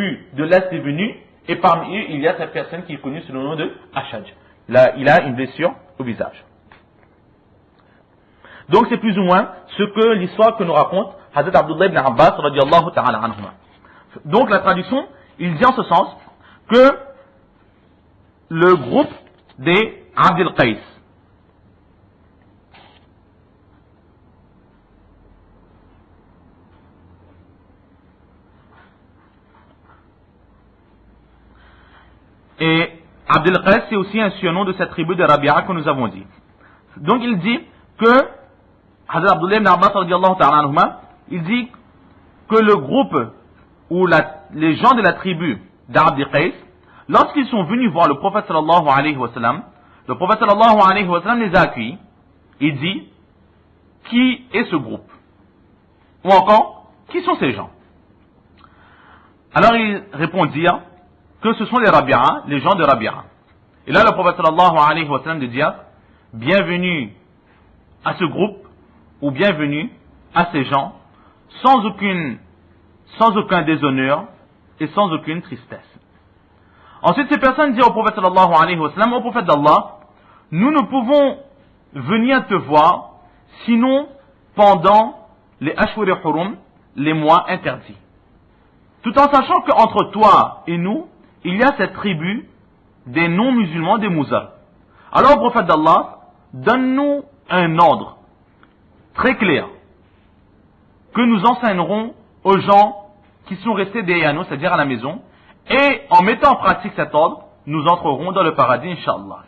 tribus de l'Est est venu, et parmi eux, il y a cette personne qui est connue sous le nom de Ashaj. Là, il a une blessure au visage. Donc c'est plus ou moins ce que l'histoire que nous raconte Hazrat Abdullah ibn Abbas radiyallahu ta'ala anhuma. Donc la traduction, il dit en ce sens que le groupe des Abd al-Qais, et Abd al-Qais c'est aussi un surnom de cette tribu de Rabi'a que nous avons dit. Donc il dit que Hazrat Abdullah ibn Abbas radiyallahu ta'ala anhuma, il dit que le groupe ou les gens de la tribu d'Abd al-Qais, lorsqu'ils sont venus voir le prophète sallallahu alayhi wa sallam, le prophète sallallahu alayhi wa sallam les a accueillis. Il dit, qui est ce groupe? Ou encore, qui sont ces gens? Alors ils répondirent que ce sont les Rabi'a, les gens de Rabi'a. Et là le prophète sallallahu alayhi wa sallam de dire, bienvenue à ce groupe, ou bienvenue à ces gens, sans aucun déshonneur et sans aucune tristesse. Ensuite, ces personnes dirent au prophète sallallahu alayhi wa sallam, au prophète d'Allah, nous ne pouvons venir te voir, sinon pendant les Ashhur al-Hurum, les mois interdits. Tout en sachant qu'entre toi et nous, il y a cette tribu des non-musulmans, des Mouzars. Alors, au prophète d'Allah, donne-nous un ordre très clair que nous enseignerons aux gens qui sont restés derrière nous, c'est-à-dire à la maison, et en mettant en pratique cet ordre, nous entrerons dans le paradis, Inch'Allah.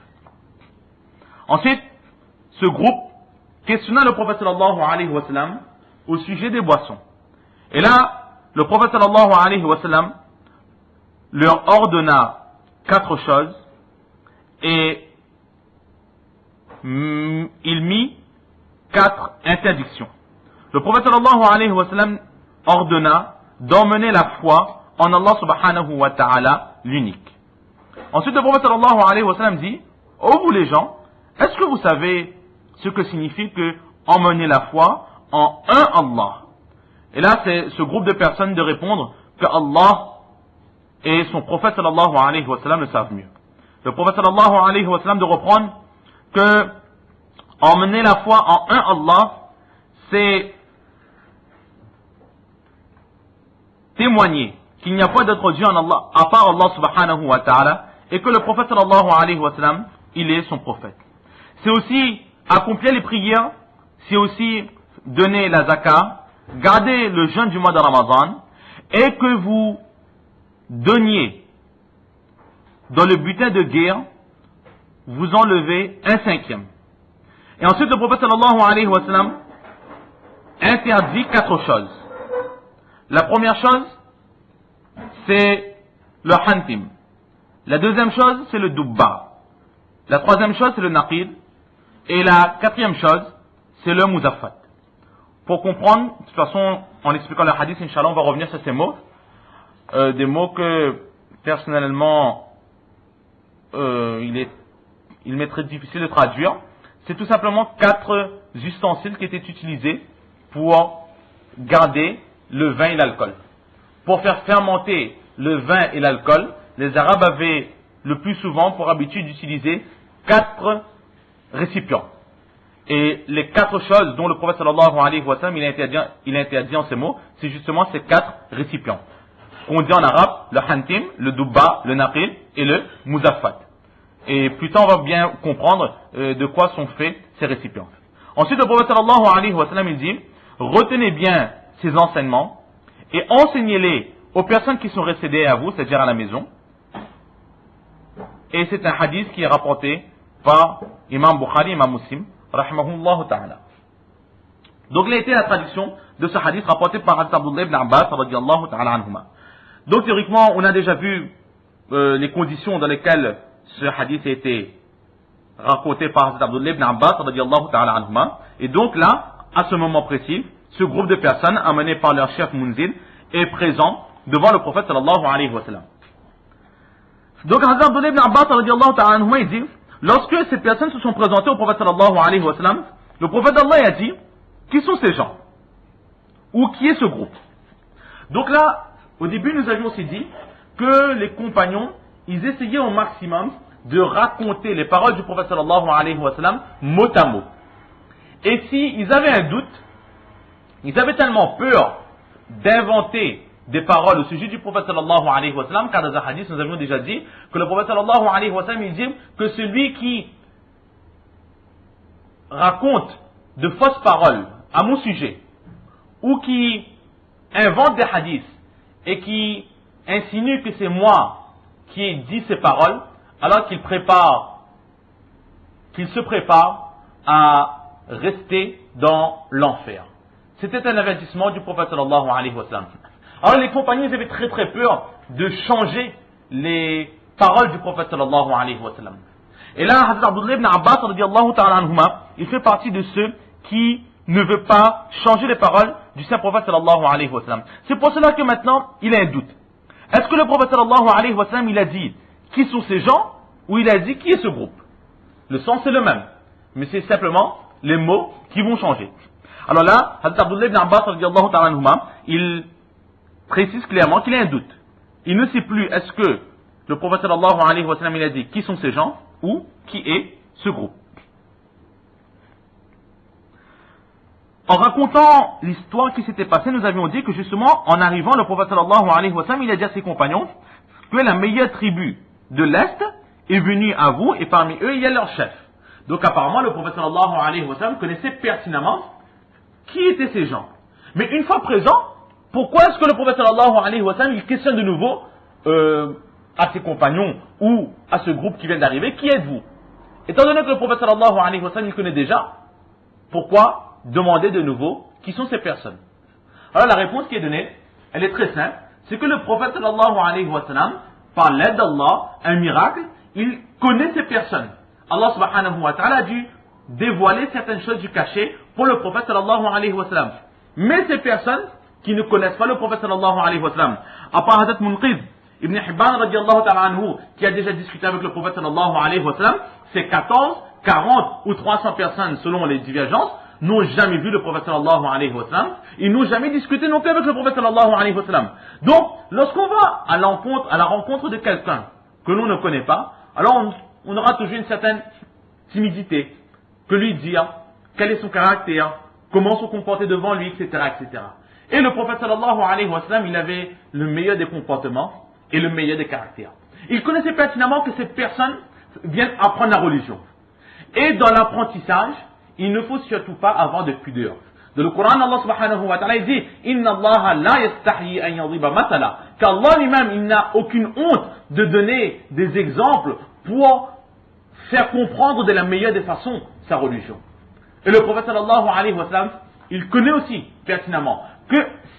Ensuite, ce groupe questionna le prophète sallallahu alayhi wa sallam au sujet des boissons. Et là, le prophète sallallahu alayhi wa sallam leur ordonna 4 choses et il mit 4 interdictions. Le prophète sallallahu alayhi wa sallam ordonna d'emmener la foi en Allah subhanahu wa ta'ala l'unique. Ensuite le prophète sallallahu alayhi wa sallam dit, ô vous les gens, est-ce que vous savez ce que signifie que emmener la foi en un Allah? Et là c'est ce groupe de personnes de répondre que Allah et son prophète sallallahu alayhi wa sallam le savent mieux. Le prophète sallallahu alayhi wa sallam de reprendre que emmener la foi en un Allah, c'est témoigner qu'il n'y a pas d'autre Dieu en Allah, à part Allah subhanahu wa ta'ala, et que le prophète sallallahu alayhi wa sallam, il est son prophète. C'est aussi accomplir les prières, c'est aussi donner la zakah, garder le jeûne du mois de Ramadan, et que vous donniez dans le butin de guerre, vous enlevez 1/5. Et ensuite le prophète sallallahu alayhi wa sallam interdit 4 choses. La première chose, c'est le hantim. La deuxième chose, c'est le dubba. La troisième chose, c'est le naqid. Et la 4e chose, c'est le muzaffat. Pour comprendre, de toute façon, en expliquant le hadith, Inch'Allah, on va revenir sur ces mots. Des mots que, personnellement, il m'est très difficile de traduire. C'est tout simplement 4 ustensiles qui étaient utilisés pour garder le vin et l'alcool. Pour faire fermenter le vin et l'alcool, les Arabes avaient le plus souvent pour habitude d'utiliser 4 récipients. Et les 4 choses dont le prophète sallallahu alayhi wa sallam il a interdit en ces mots, c'est justement ces 4 récipients. Qu'on dit en arabe, le hantim, le dubba, le naqil et le muzaffat. Et plus tard on va bien comprendre de quoi sont faits ces récipients. Ensuite le prophète sallallahu alayhi wa sallam il dit, retenez bien ces enseignements et enseignez-les aux personnes qui sont restées derrière vous, c'est-à-dire à la maison. Et c'est un hadith qui est rapporté par Imam Bukhari, Imam Muslim, rahimahullah ta'ala. Donc, il a été la traduction de ce hadith rapporté par Abdullah ibn Abbas, radiyallahu ta'ala anhuma. Donc, théoriquement, on a déjà vu les conditions dans lesquelles ce hadith a été raconté par Abdullah ibn Abbas, radiyallahu ta'ala anhuma. Et donc là, à ce moment précis, ce groupe de personnes, amené par leur chef Munzil, est présent devant le prophète sallallahu alayhi wa sallam. Donc, Abdullah ibn Abbas, radiyallahu ta'ala anhuma, il dit, lorsque ces personnes se sont présentées au prophète sallallahu alayhi wa sallam, le prophète d'Allah a dit, qui sont ces gens? Ou qui est ce groupe? Donc là, Au début, nous avions aussi dit que les compagnons, ils essayaient au maximum de raconter les paroles du prophète sallallahu alayhi wa sallam mot à mot. Et s'ils avaient un doute, ils avaient tellement peur d'inventer des paroles au sujet du prophète sallallahu alayhi wa sallam, car dans un hadith, nous avions déjà dit que le prophète sallallahu alayhi wa sallam, il dit que celui qui raconte de fausses paroles à mon sujet, ou qui invente des hadiths, et qui insinue que c'est moi qui ai dit ces paroles, alors qu'il se prépare à rester dans l'enfer. C'était un avertissement du prophète sallallahu alayhi wa sallam. Alors les compagnons avaient très très peur de changer les paroles du prophète sallallahu alayhi wa sallam. Et là, Hazrat Abdullah ibn Abbas radiyallahu ta'ala anhuma, il fait partie de ceux qui ne veut pas changer les paroles du saint prophète sallallahu alayhi wa sallam. C'est pour cela que maintenant, il a un doute. Est-ce que le prophète sallallahu alayhi wa sallam, il a dit qui sont ces gens, ou il a dit qui est ce groupe? Le sens c'est le même, mais c'est simplement les mots qui vont changer. Alors là, Hazrat Abdullah ibn Abbas radiyallahu ta'ala anhuma, il précise clairement qu'il a un doute. Il ne sait plus est-ce que le prophète sallallahu alayhi wa sallam, il a dit qui sont ces gens, ou qui est ce groupe. En racontant l'histoire qui s'était passée, nous avions dit que justement, en arrivant, le prophète sallallahu alayhi wa sallam, il a dit à ses compagnons que la meilleure tribu de l'Est est venue à vous, et parmi eux, il y a leur chef. Donc apparemment, le prophète sallallahu alayhi wa sallam connaissait pertinemment qui étaient ces gens. Mais une fois présent, pourquoi est-ce que le prophète sallallahu alayhi wa sallam, il questionne de nouveau à ses compagnons ou à ce groupe qui vient d'arriver, qui êtes-vous? Étant donné que le prophète sallallahu alayhi wa sallam, il connaît déjà, pourquoi demander de nouveau qui sont ces personnes? Alors la réponse qui est donnée, elle est très simple, c'est que le prophète sallallahu alayhi wa sallam, par l'aide d'Allah, un miracle, il connaît ces personnes. Allah subhanahu wa ta'ala a dû dévoiler certaines choses du cachet pour le prophète sallallahu alayhi wa sallam. Mais ces personnes qui ne connaissent pas le prophète sallallahu alayhi wa sallam, à part Hazrat Munqiz Ibn Hibban radiallahu ta'ala anhu, qui a déjà discuté avec le prophète sallallahu alayhi wa sallam, c'est 14, 40 ou 300 personnes selon les divergences, n'ont jamais vu le prophète sallallahu alayhi wa sallam, ils n'ont jamais discuté non plus avec le prophète sallallahu alayhi wa sallam. Donc, lorsqu'on va à la rencontre de quelqu'un que l'on ne connaît pas, alors on aura toujours une certaine timidité. Que lui dire, quel est son caractère, comment se comporter devant lui, etc., etc. Et le prophète sallallahu alayhi wa sallam, il avait le meilleur des comportements et le meilleur des caractères. Il connaissait pertinemment que ces personnes viennent apprendre la religion. Et dans l'apprentissage, il ne faut surtout pas avoir de pudeur. Dans le Coran, Allah subhanahu wa ta'ala dit Inna Allah la yastahi an yadriba matala. Qu'Allah lui-même, il n'a aucune honte de donner des exemples pour faire comprendre de la meilleure des façons sa religion. Et le prophète sallallahu alayhi wa sallam, il connaît aussi pertinemment que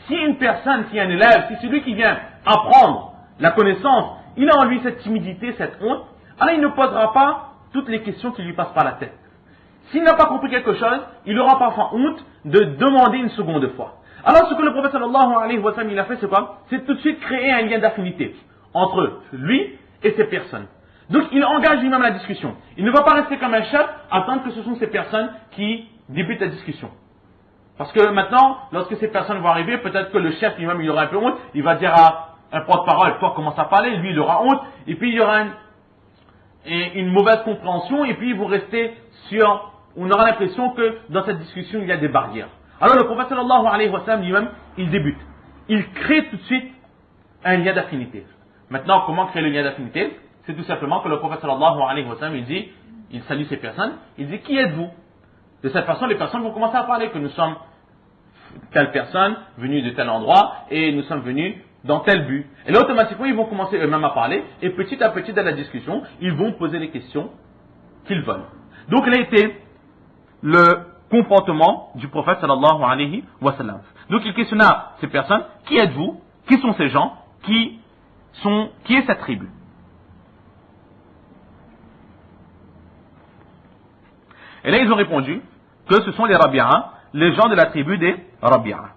si une personne, si un élève, si celui qui vient apprendre la connaissance, il a en lui cette timidité, cette honte, alors il ne posera pas toutes les questions qui lui passent par la tête. S'il n'a pas compris quelque chose, il aura parfois honte de demander une seconde fois. Alors ce que le prophète sallallahu alayhi wa sallam il a fait, c'est quoi? C'est tout de suite créer un lien d'affinité entre lui et ces personnes. Donc il engage lui-même la discussion. Il ne va pas rester comme un chef, attendre que ce sont ces personnes qui débutent la discussion. Parce que maintenant, lorsque ces personnes vont arriver, peut-être que le chef lui-même il aura un peu honte, il va dire à un porte-parole, toi commence à parler, lui il aura honte, et puis il y aura une mauvaise compréhension, et puis ils vont rester sur... On aura l'impression que dans cette discussion, il y a des barrières. Alors le prophète sallallahu alayhi wa sallam lui-même, il débute. Il crée tout de suite un lien d'affinité. Maintenant, comment créer le lien d'affinité? C'est tout simplement que le prophète sallallahu alayhi wa sallam, il salue ces personnes, il dit, qui êtes-vous? De cette façon, les personnes vont commencer à parler que nous sommes telle personne, venue de tel endroit, et nous sommes venus dans tel but. Et là, automatiquement, ils vont commencer eux-mêmes à parler, et petit à petit, dans la discussion, ils vont poser les questions qu'ils veulent. Donc, il a été le comportement du prophète sallallahu alayhi wa sallam. Donc il questionna ces personnes, qui êtes-vous? Qui sont ces gens? Qui est cette tribu? Et là ils ont répondu que ce sont les Rabi'a, les gens de la tribu des Rabi'a.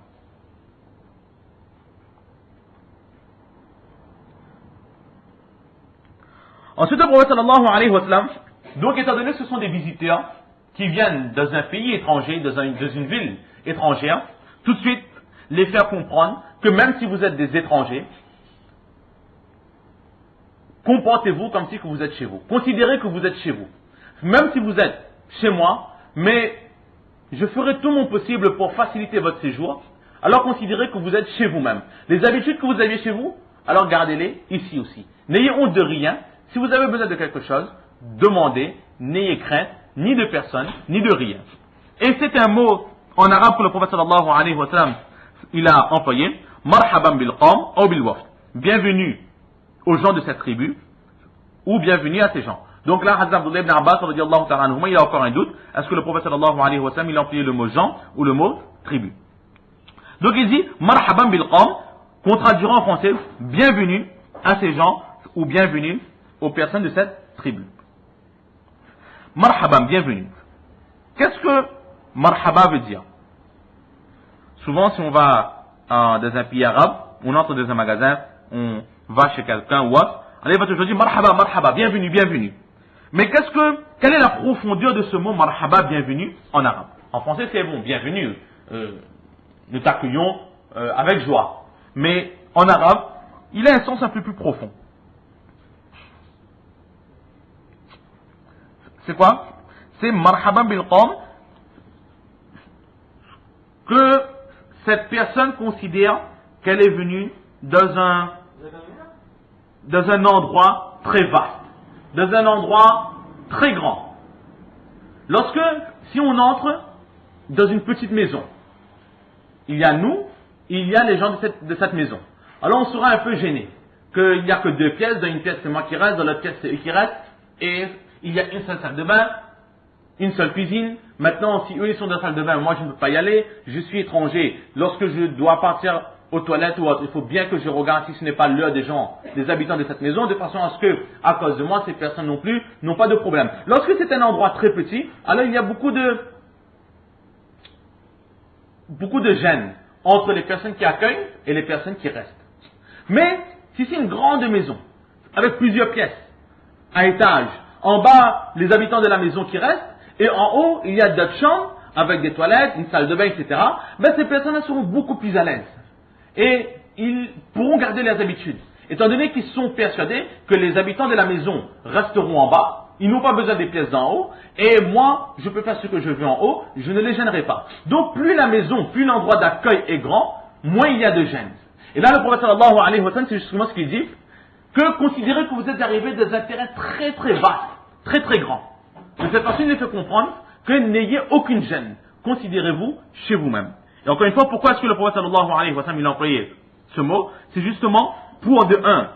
Ensuite le prophète sallallahu alayhi wa sallam, donc étant donné que ce sont des visiteurs qui viennent dans un pays étranger, dans une ville étrangère, tout de suite, les faire comprendre que même si vous êtes des étrangers, comportez-vous comme si que vous êtes chez vous. Considérez que vous êtes chez vous. Même si vous êtes chez moi, mais je ferai tout mon possible pour faciliter votre séjour, alors considérez que vous êtes chez vous-même. Les habitudes que vous aviez chez vous, alors gardez-les ici aussi. N'ayez honte de rien. Si vous avez besoin de quelque chose, demandez, n'ayez crainte, ni de personne, ni de rien. Et c'est un mot en arabe que le prophète sallallahu alayhi wa sallam, il a employé, marhaban bil qawm ou bil wafd. Bienvenue aux gens de cette tribu, ou bienvenue à ces gens. Donc là, Hazrat Abdullah ibn Abbas, radiyallahu ta'ala anhuma, il a encore un doute. Est-ce que le prophète sallallahu alayhi wa sallam, il a employé le mot gens ou le mot tribu? Donc il dit, marhaban bil qawm, qu'on traduira en français, bienvenue à ces gens, ou bienvenue aux personnes de cette tribu. Marhaban, bienvenue. Qu'est-ce que marhaba veut dire? Souvent, si on va dans un pays arabe, on entre dans un magasin, on va chez quelqu'un ou autre, alors il va toujours dire marhaba, marhaba, bienvenue, bienvenue. Mais quelle est la profondeur de ce mot marhaba, bienvenue en arabe? En français, c'est bon, bienvenue, nous t'accueillons avec joie. Mais en arabe, il a un sens un peu plus profond. C'est quoi? C'est marhaban bil qawm, que cette personne considère qu'elle est venue dans un endroit très vaste, dans un endroit très grand. Si on entre dans une petite maison, il y a nous, il y a les gens de cette maison. Alors on sera un peu gêné, qu'il n'y a que 2 pièces, dans une pièce c'est moi qui reste, dans l'autre pièce c'est eux qui restent, et il y a une seule salle de bain, une seule cuisine. Maintenant, si eux ils sont dans la salle de bain, moi je ne peux pas y aller, je suis étranger. Lorsque je dois partir aux toilettes ou autre, il faut bien que je regarde si ce n'est pas l'heure des gens, des habitants de cette maison, de façon à ce que, à cause de moi, ces personnes non plus n'ont pas de problème. Lorsque c'est un endroit très petit, alors il y a beaucoup de gêne entre les personnes qui accueillent et les personnes qui restent. Mais, si c'est une grande maison, avec plusieurs pièces, à étage, en bas, les habitants de la maison qui restent, et en haut, il y a d'autres chambres, avec des toilettes, une salle de bain, etc., ben, ces personnes seront beaucoup plus à l'aise. Et ils pourront garder leurs habitudes. Étant donné qu'ils sont persuadés que les habitants de la maison resteront en bas, ils n'ont pas besoin des pièces d'en haut, et moi, je peux faire ce que je veux en haut, je ne les gênerai pas. Donc, plus la maison, plus l'endroit d'accueil est grand, moins il y a de gêne. Et là, le prophète sallallahu alayhi wa sallam, c'est justement ce qu'il dit, que considérez que vous êtes arrivé dans un terrain très très vaste, très très grand. De cette façon, il fait comprendre que n'ayez aucune gêne. Considérez-vous chez vous-même. Et encore une fois, pourquoi est-ce que le prophète sallallahu alayhi wa sallam, il a employé ce mot? C'est justement pour, de un,